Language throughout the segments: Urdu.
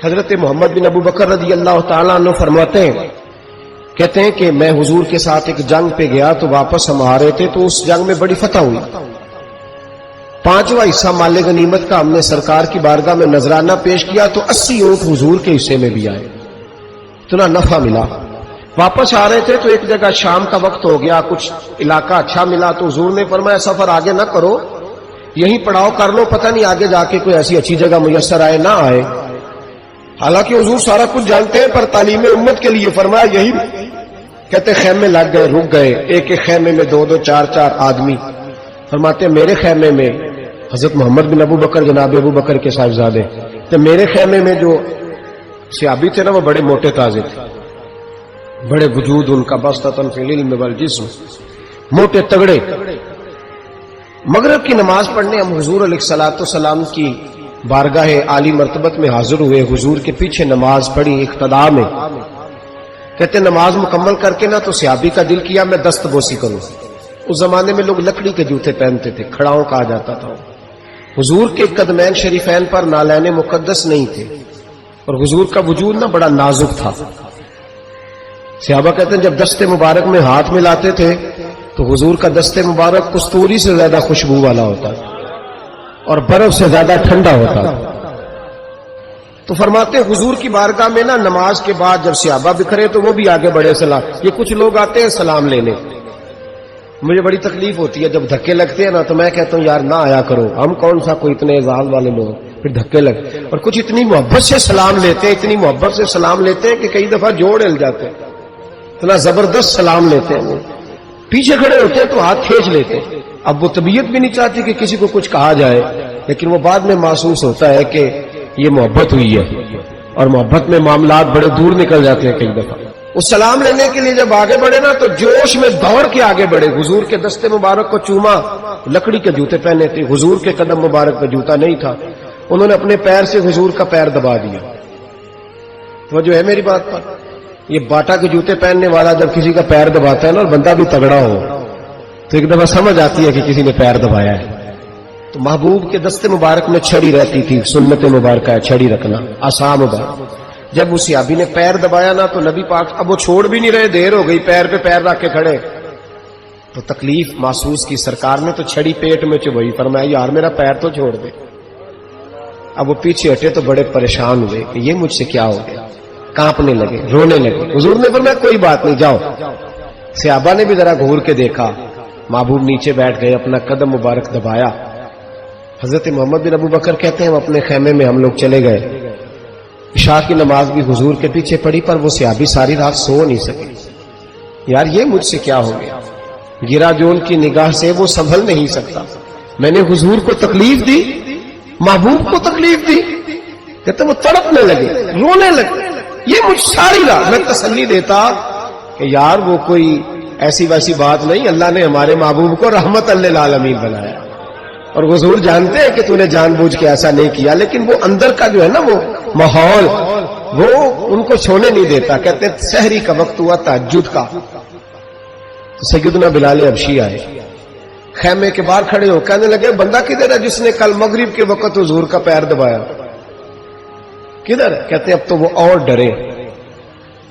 حضرت محمد بن ابو بکر رضی اللہ تعالیٰ عنہ فرماتے ہیں، کہتے ہیں کہ میں حضور کے ساتھ ایک جنگ پہ گیا تو واپس ہم آ رہے تھے تو اس جنگ میں بڑی فتح ہوئی. 5واں حصہ مال غنیمت کا ہم نے سرکار کی بارگاہ میں نذرانہ پیش کیا تو 80 اونٹ حضور کے حصے میں بھی آئے، اتنا نفع ملا. واپس آ رہے تھے تو ایک جگہ شام کا وقت ہو گیا، کچھ علاقہ اچھا ملا تو حضور نے فرمایا سفر آگے نہ کرو، یہیں پڑاؤ کر لو، پتہ نہیں آگے جا کے کوئی ایسی اچھی جگہ میسر آئے نہ آئے. حالانکہ حضور سارا کچھ جانتے ہیں پر تعلیم امت کے لیے فرمایا یہی. کہتے خیمے لگ گئے، رک گئے، ایک ایک خیمے میں 2-2 4-4 آدمی. فرماتے میرے خیمے میں حضرت محمد بن ابو بکر جناب ابو بکر کے صاحبزادے، تو میرے خیمے میں جو صحابی تھے نا وہ بڑے موٹے تازے تھے، بڑے وجود ان کا بسطۃ فی العلم والجسم، موٹے تگڑے. مغرب کی نماز پڑھنے ہم حضور علیہ الصلوۃ والسلام کی بارگاہ عالی مرتبت میں حاضر ہوئے، حضور کے پیچھے نماز پڑھی اقتداء میں. کہتے نماز مکمل کر کے نا تو صحابی کا دل کیا میں دست بوسی کروں. اس زمانے میں لوگ لکڑی کے جوتے پہنتے تھے، کھڑاؤں کہا جاتا تھا. حضور کے قدمین شریفین پر نالین مقدس نہیں تھے اور حضور کا وجود نا بڑا نازک تھا. صحابہ کہتے ہیں جب دست مبارک میں ہاتھ ملاتے تھے تو حضور کا دست مبارک کستوری سے زیادہ خوشبو والا ہوتا اور برف سے زیادہ ٹھنڈا ہوتا. تو فرماتے حضور کی بارگاہ میں نا نماز کے بعد جب صحابہ بکھرے تو وہ بھی آگے بڑھے سلام. یہ کچھ لوگ آتے ہیں سلام لینے، مجھے بڑی تکلیف ہوتی ہے جب دھکے لگتے ہیں نا تو میں کہتا ہوں یار نہ آیا کرو، ہم کون سا کوئی اتنے اعزاز والے لوگ پھر دھکے لگ. اور کچھ اتنی محبت سے سلام لیتے ہیں، اتنی محبت سے سلام لیتے ہیں کہ کئی دفعہ جوڑ ہل جاتے ہیں، اتنا زبردست سلام لیتے ہیں. وہ پیچھے کھڑے ہوتے ہیں تو ہاتھ کھینچ لیتے ہیں. اب وہ طبیعت بھی نہیں چاہتی کہ کسی کو کچھ کہا جائے، لیکن وہ بعد میں محسوس ہوتا ہے کہ یہ محبت ہوئی ہے اور محبت میں معاملات بڑے دور نکل جاتے ہیں. کئی دفعہ اس سلام لینے کے لیے جب آگے بڑھے نا تو جوش میں دوڑ کے آگے بڑھے. حضور کے دستے مبارک کو چوما، لکڑی کے جوتے پہنے تھے، حضور کے قدم مبارک پہ جوتا نہیں تھا. انہوں نے اپنے پیر سے حضور کا پیر دبا دیا. تو جو ہے میری بات پر، یہ باٹا کے جوتے پہننے والا جب کسی کا پیر دباتا ہے نا اور بندہ بھی تگڑا ہو تو ایک دفعہ سمجھ آتی ہے کہ کسی نے پیر دبایا ہے. تو محبوب کے دستے مبارک میں چھڑی رہتی تھی، سنت مبارکہ ہے چھڑی رکھنا، آسام مبارک. جب اس صحابی نے پیر دبایا نا تو نبی پاک اب وہ چھوڑ بھی نہیں رہے، دیر ہو گئی، پیر پہ پیر رکھ کے کھڑے. تو تکلیف محسوس کی سرکار نے تو چھڑی پیٹ میں چبھائی، فرمایا یار میرا پیر تو چھوڑ دے. اب وہ پیچھے ہٹے تو بڑے پریشان ہوئے کہ یہ مجھ سے کیا ہو گیا، کانپنے لگے، رونے لگے. حضور نے فرمایا کوئی بات نہیں جاؤ. صحابہ نے بھی ذرا گھور کے دیکھا، محبوب نیچے بیٹھ گئے، اپنا قدم مبارک دبایا. حضرت محمد بن ابو بکر کہتے ہیں ہم اپنے خیمے میں ہم لوگ چلے گئے. عشاء کی نماز بھی حضور کے پیچھے پڑھی پر وہ صحابی ساری رات سو نہیں سکے. یار یہ مجھ سے کیا ہو گیا، گرا جو ان کی نگاہ سے وہ سنبھل نہیں سکتا. میں نے حضور کو تکلیف دی، محبوب کو تکلیف دی. کہتے وہ تڑپنے لگے، رونے لگے. یہ مجھ ساری رات میں تسلی دیتا کہ یار وہ کوئی ایسی ویسی بات نہیں، اللہ نے ہمارے محبوب کو رحمت للعالمین بنایا. اور حضور جانتے ہیں کہ تو نے جان بوجھ کے ایسا نہیں کیا، لیکن وہ اندر کا جو ہے نا وہ ماحول وہ ان کو چھونے نہیں دیتا. کہتے ہیں سحری کا وقت ہوا تہجد کا، سیدنا بلال حبشی آئے، خیمے کے باہر کھڑے ہو کہنے لگے بندہ کدھر ہے جس نے کل مغرب کے وقت حضور کا پیر دبایا، کدھر ہے؟ کہتے ہیں اب تو وہ اور ڈرے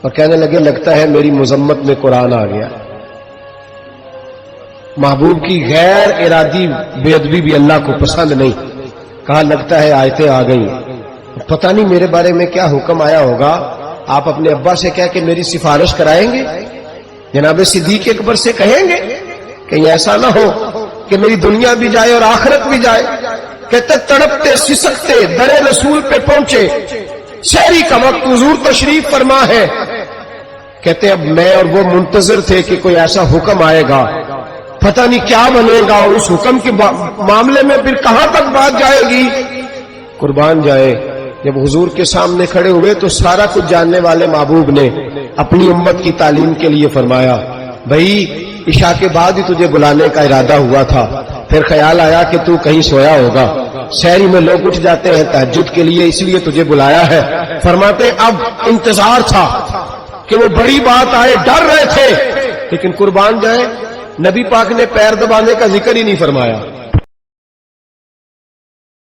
اور کہنے لگے لگتا ہے میری مذمت میں قرآن آ گیا. محبوب کی غیر ارادی بے ادبی بھی اللہ کو پسند نہیں. کہا لگتا ہے آیتیں آ گئی، پتہ نہیں میرے بارے میں کیا حکم آیا ہوگا. آپ اپنے ابا سے کہہ کے میری سفارش کرائیں گے، جناب صدیق اکبر سے کہیں گے کہیں ایسا نہ ہو کہ میری دنیا بھی جائے اور آخرت بھی جائے. کہتے تڑپتے سسکتے در رسول پہ پہنچے، شہری کا وقت حضور تشریف فرما ہے. کہتے اب میں اور وہ منتظر تھے کہ کوئی ایسا حکم آئے گا، پتہ نہیں کیا بنے گا، اور اس حکم کے معاملے میں پھر کہاں تک بات جائے گی. قربان جائے جب حضور کے سامنے کھڑے ہوئے تو سارا کچھ جاننے والے محبوب نے اپنی امت کی تعلیم کے لیے فرمایا بھائی عشاء کے بعد ہی تجھے بلانے کا ارادہ ہوا تھا، پھر خیال آیا کہ تو کہیں سویا ہوگا، شہری میں لوگ اٹھ جاتے ہیں تہجد کے لیے، اس لیے تجھے بلایا ہے. فرماتے اب انتظار تھا کہ وہ بڑی بات آئے، ڈر رہے تھے، لیکن قربان جائے نبی پاک نے پیر دبانے کا ذکر ہی نہیں فرمایا.